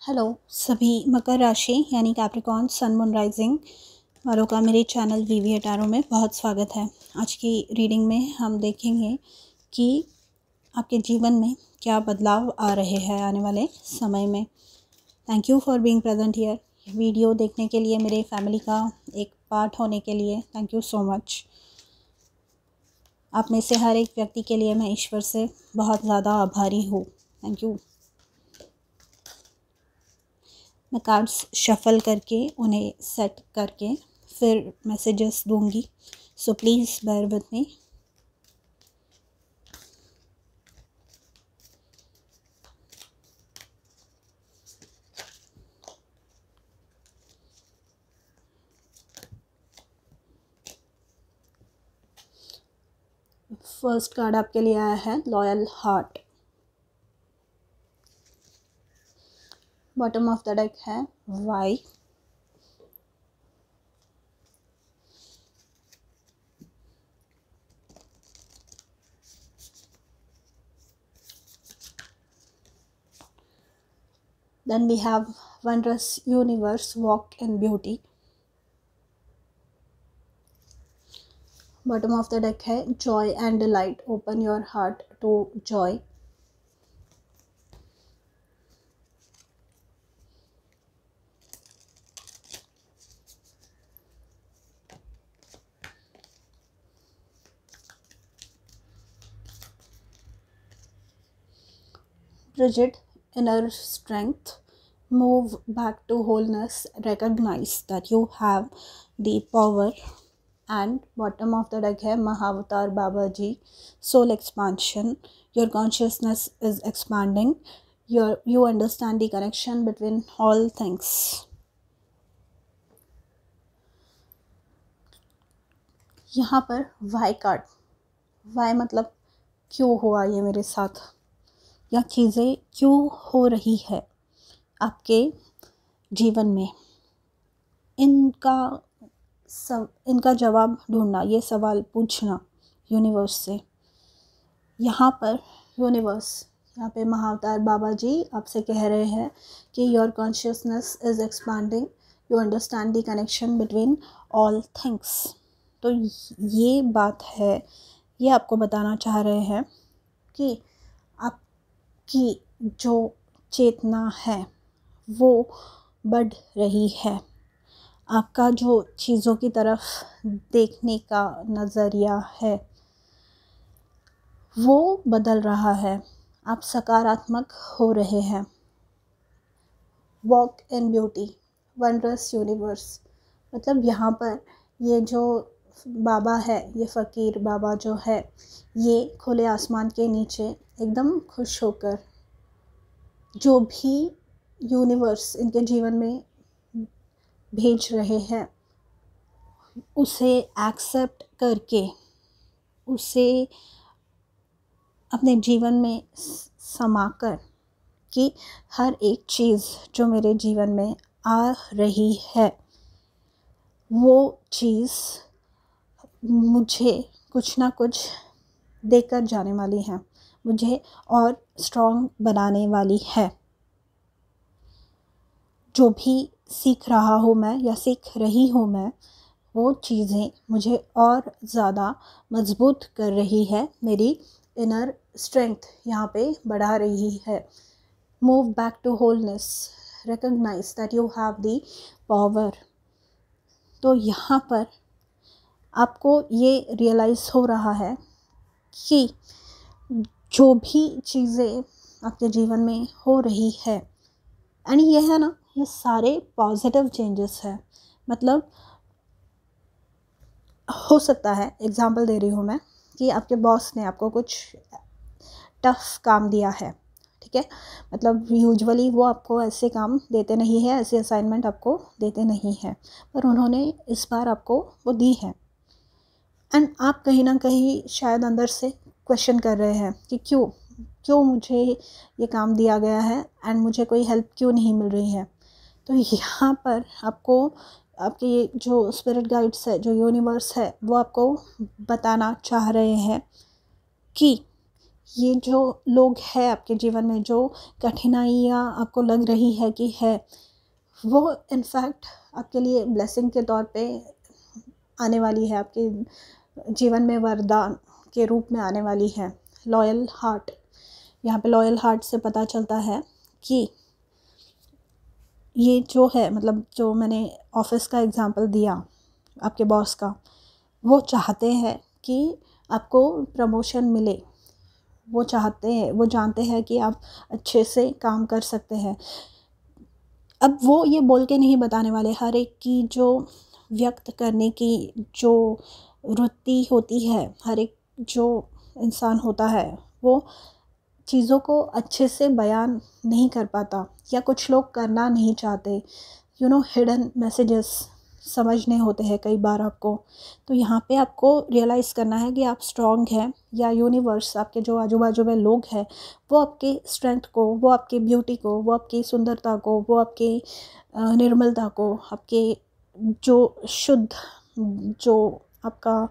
Hello सभी मकर राशि यानी कैप्रिकॉर्न सन मून राइजिंग वालों का मेरे चैनल वीवी अटारो में बहुत स्वागत है। आज की रीडिंग में हम देखेंगे कि आपके जीवन में क्या बदलाव आ रहे हैं आने वाले समय में। Thank you for being present here. Video देखने के लिए, मेरे फैमिली का एक पार्ट होने के लिए थैंक यू सो मच। आप में से हर एक व्यक्ति के लिए मैं ईश्वर से बहुत ज़्यादा आभारी हूँ। Thank you. मैं कार्ड्स शफल करके उन्हें सेट करके फिर मैसेजेस दूंगी, so please bear with me. First card आपके लिए आया है loyal heart. Bottom of the deck है वाई। Then we have wondrous universe, walk in beauty. Bottom of the deck है joy and delight, open your heart to joy. Bridget, inner strength, move back to wholeness, recognize that you have the power. And bottom of the deck है महावतार बाबा जी, soul expansion, your consciousness is expanding, you understand the connection between all things. यहाँ पर Y card, Y मतलब क्यों हुआ ये मेरे साथ, या चीज़ें क्यों हो रही है आपके जीवन में, इनका जवाब ढूंढना, ये सवाल पूछना यूनिवर्स से। यहाँ पर यूनिवर्स, यहाँ पे महाअवतार बाबा जी आपसे कह रहे हैं कि your consciousness is expanding, you understand the connection between all things. तो ये बात है, ये आपको बताना चाह रहे हैं कि आपकी जो चेतना है वो बढ़ रही है, आपका जो चीज़ों की तरफ देखने का नज़रिया है वो बदल रहा है, आप सकारात्मक हो रहे हैं। Walk in beauty, wondrous universe, मतलब यहाँ पर ये जो बाबा है, ये फ़कीर बाबा जो है, ये खुले आसमान के नीचे एकदम खुश होकर जो भी यूनिवर्स इनके जीवन में भेज रहे हैं उसे एक्सेप्ट करके, उसे अपने जीवन में समाकर कि हर एक चीज़ जो मेरे जीवन में आ रही है वो चीज़ मुझे कुछ ना कुछ देकर जाने वाली है, मुझे और स्ट्रॉन्ग बनाने वाली है। जो भी सीख रहा हूँ मैं या सीख रही हूँ मैं, वो चीज़ें मुझे और ज़्यादा मजबूत कर रही है, मेरी इनर स्ट्रेंथ यहाँ पे बढ़ा रही है। Move back to wholeness, recognize that you have the power. तो यहाँ पर आपको ये रियलाइज़ हो रहा है कि जो भी चीज़ें आपके जीवन में हो रही है, यानी ये है ना, ये सारे पॉजिटिव चेंजेस है। मतलब हो सकता है, एग्जांपल दे रही हूँ मैं, कि आपके बॉस ने आपको कुछ टफ़ काम दिया है, ठीक है। मतलब यूजुअली वो आपको ऐसे काम देते नहीं है, ऐसे असाइनमेंट आपको देते नहीं है, पर उन्होंने इस बार आपको वो दी है। एंड आप कहीं ना कहीं शायद अंदर से क्वेश्चन कर रहे हैं कि क्यों मुझे ये काम दिया गया है एंड मुझे कोई हेल्प क्यों नहीं मिल रही है। तो यहाँ पर आपको आपके जो स्पिरिट गाइड्स है, जो यूनिवर्स है, वो आपको बताना चाह रहे हैं कि ये जो लोग हैं आपके जीवन में, जो कठिनाइयाँ आपको लग रही है कि है, वो इनफैक्ट आपके लिए ब्लेसिंग के तौर पे आने वाली है, आपके जीवन में वरदान के रूप में आने वाली है। लॉयल हार्ट, यहाँ पे लॉयल हार्ट से पता चलता है कि ये जो है, मतलब जो मैंने ऑफिस का एग्जांपल दिया आपके बॉस का, वो चाहते हैं कि आपको प्रमोशन मिले, वो चाहते हैं, वो जानते हैं कि आप अच्छे से काम कर सकते हैं। अब वो ये बोल के नहीं बताने वाले, हर एक की जो व्यक्त करने की जो वृत्ति होती है, हर एक जो इंसान होता है वो चीज़ों को अच्छे से बयान नहीं कर पाता, या कुछ लोग करना नहीं चाहते। हिडन मैसेजेस समझने होते हैं कई बार आपको। तो यहाँ पे आपको रियलाइज़ करना है कि आप स्ट्रॉन्ग हैं, या यूनिवर्स, आपके जो आजू बाजू में लोग हैं, वो आपके स्ट्रेंथ को, वो आपकी ब्यूटी को, वो आपकी सुंदरता को, वो आपकी निर्मलता को, आपके जो शुद्ध, जो आपका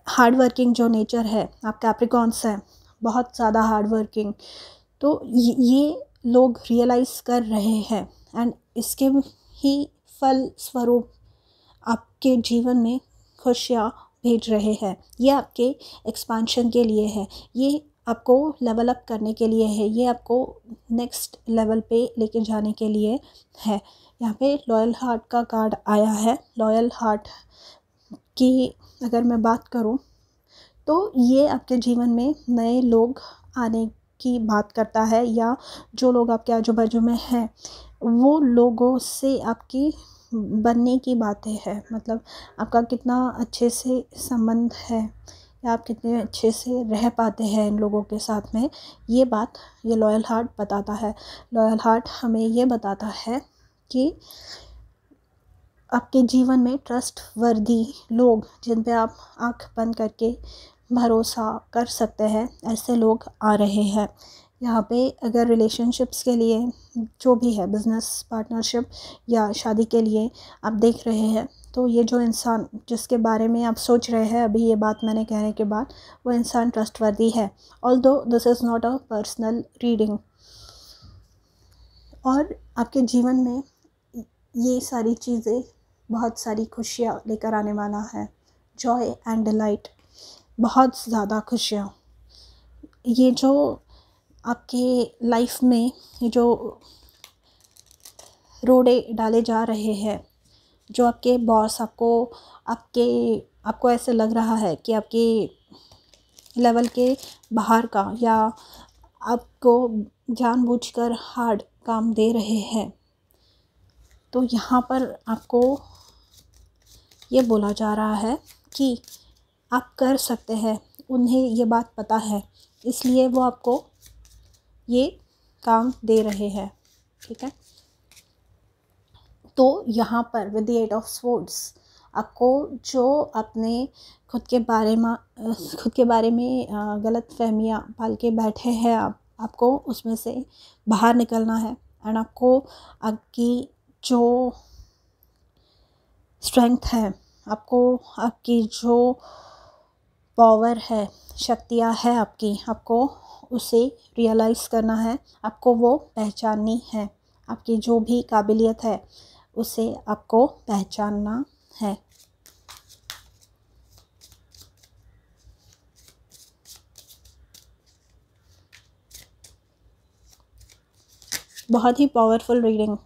हार्ड वर्किंग जो नेचर है, आप कैप्रिकॉन्स हैं, बहुत ज़्यादा हार्ड वर्किंग, तो ये लोग रियलाइज़ कर रहे हैं, एंड इसके ही फल स्वरूप आपके जीवन में खुशियाँ भेज रहे हैं। ये आपके एक्सपांशन के लिए है, ये आपको लेवल अप करने के लिए है, ये आपको नेक्स्ट लेवल पे लेके जाने के लिए है। यहाँ पे लॉयल हार्ट का कार्ड आया है। लॉयल हार्ट की अगर मैं बात करूँ तो ये आपके जीवन में नए लोग आने की बात करता है, या जो लोग आपके आजू बाजू में हैं वो लोगों से आपकी बनने की बातें हैं। मतलब आपका कितना अच्छे से संबंध है, या आप कितने अच्छे से रह पाते हैं इन लोगों के साथ में, ये बात ये लॉयल हार्ट बताता है। लॉयल हार्ट हमें ये बताता है कि आपके जीवन में ट्रस्टवर्दी लोग, जिन पे आप आँख बंद करके भरोसा कर सकते हैं, ऐसे लोग आ रहे हैं। यहाँ पे अगर रिलेशनशिप्स के लिए, जो भी है, बिज़नेस पार्टनरशिप या शादी के लिए आप देख रहे हैं, तो ये जो इंसान जिसके बारे में आप सोच रहे हैं अभी ये बात मैंने कहने के बाद, वो इंसान ट्रस्टवर्दी है। Although this is not a personal reading. और आपके जीवन में ये सारी चीज़ें बहुत सारी खुशियाँ लेकर आने वाला है। जॉय एंड डिलाइट, बहुत ज़्यादा खुशियाँ। ये जो आपके लाइफ में ये जो रोड़े डाले जा रहे हैं, जो आपके बॉस आपको ऐसे लग रहा है कि आपके लेवल के बाहर का, या आपको जानबूझकर हार्ड काम दे रहे हैं, तो यहाँ पर आपको ये बोला जा रहा है कि आप कर सकते हैं। उन्हें ये बात पता है, इसलिए वो आपको ये काम दे रहे हैं। ठीक है, तो यहाँ पर with the eight of swords आपको जो अपने खुद के बारे में गलत फहमियाँ पाल के बैठे हैं, आपको उसमें से बाहर निकलना है। एंड आपको आपकी जो स्ट्रेंथ है, आपको आपकी जो पावर है, शक्तियाँ है आपको उसे रियलाइज़ करना है, आपको वो पहचाननी है। आपकी जो भी काबिलियत है उसे आपको पहचानना है। बहुत ही पावरफुल रीडिंग,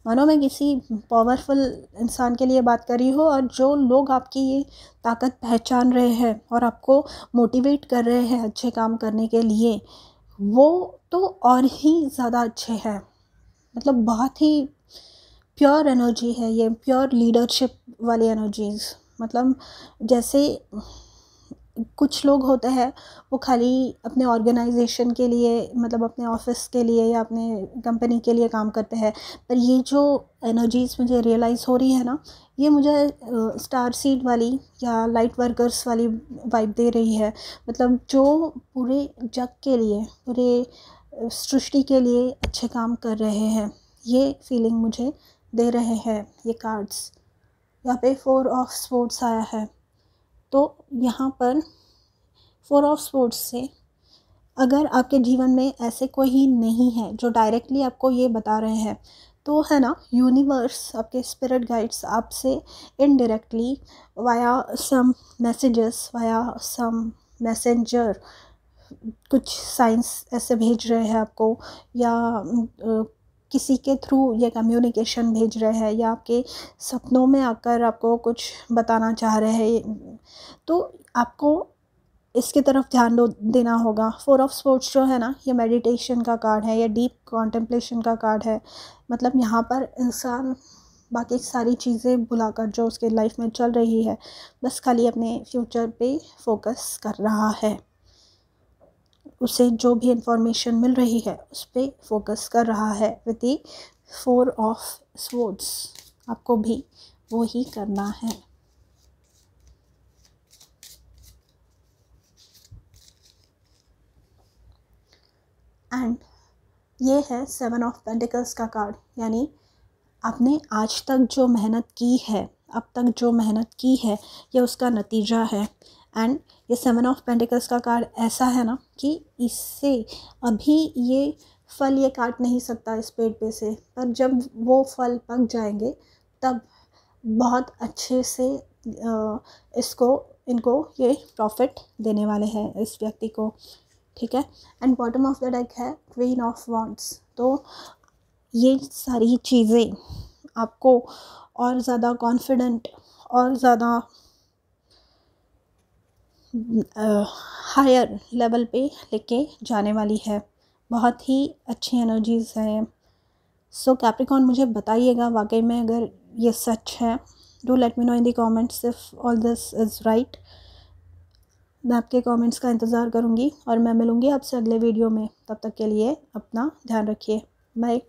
मानो मैं किसी पावरफुल इंसान के लिए बात कर रही हूँ, और जो लोग आपकी ये ताकत पहचान रहे हैं और आपको मोटिवेट कर रहे हैं अच्छे काम करने के लिए, वो तो और ही ज़्यादा अच्छे हैं। मतलब बहुत ही प्योर एनर्जी है ये, प्योर लीडरशिप वाली एनर्जीज़। मतलब जैसे कुछ लोग होते हैं वो खाली अपने ऑर्गेनाइजेशन के लिए, मतलब अपने ऑफिस के लिए या अपने कंपनी के लिए काम करते हैं, पर ये जो एनर्जीज़ मुझे रियलाइज़ हो रही है ना, ये मुझे स्टार सीड वाली या लाइट वर्कर्स वाली वाइब दे रही है। मतलब जो पूरे जग के लिए, पूरे सृष्टि के लिए अच्छे काम कर रहे हैं, ये फीलिंग मुझे दे रहे हैं ये कार्ड्स। यहाँ पे 4 ऑफ स्वॉर्ड्स आया है, तो यहाँ पर 4 ऑफ स्वॉर्ड्स से अगर आपके जीवन में ऐसे कोई नहीं है जो डायरेक्टली आपको ये बता रहे हैं, तो है ना, यूनिवर्स, आपके स्पिरिट गाइड्स आपसे indirectly via some messages, via some messenger कुछ साइंस ऐसे भेज रहे हैं आपको, या किसी के थ्रू ये कम्युनिकेशन भेज रहे हैं, या आपके सपनों में आकर आपको कुछ बताना चाह रहे हैं, तो आपको इसकी तरफ ध्यान देना होगा। 4 ऑफ स्पोर्ट्स जो है ना, ये मेडिटेशन का कार्ड है, या डीप कॉन्टेम्पलेशन का कार्ड है। मतलब यहाँ पर इंसान बाकी सारी चीज़ें भुलाकर जो उसके लाइफ में चल रही है, बस खाली अपने फ्यूचर पे फोकस कर रहा है। उसे जो भी इंफॉर्मेशन मिल रही है उस पर फोकस कर रहा है विद द 4 ऑफ स्वॉर्ड्स। आपको भी वो ही करना है। एंड ये है 7 ऑफ पेंटिकल्स का कार्ड, यानी आपने आज तक जो मेहनत की है, अब तक जो मेहनत की है, ये उसका नतीजा है। एंड ये 7 ऑफ पेंटिकल्स का कार्ड ऐसा है ना कि इससे अभी ये फल ये काट नहीं सकता इस पेड़ पे से, पर जब वो फल पक जाएंगे तब बहुत अच्छे से इनको ये प्रॉफिट देने वाले हैं इस व्यक्ति को, ठीक है। And bottom of the deck है क्वीन ऑफ वॉन्ड्स। तो ये सारी चीज़ें आपको और ज़्यादा कॉन्फिडेंट और ज़्यादा हायर लेवल पे लेके जाने वाली है। बहुत ही अच्छी एनर्जीज़ हैं। सो कैप्रिकॉर्न, मुझे बताइएगा वाकई में अगर ये सच है। Do let me know in the comments if all this is right. मैं आपके कमेंट्स का इंतज़ार करूँगी और मैं मिलूँगी आपसे अगले वीडियो में। तब तक के लिए अपना ध्यान रखिए। बाय।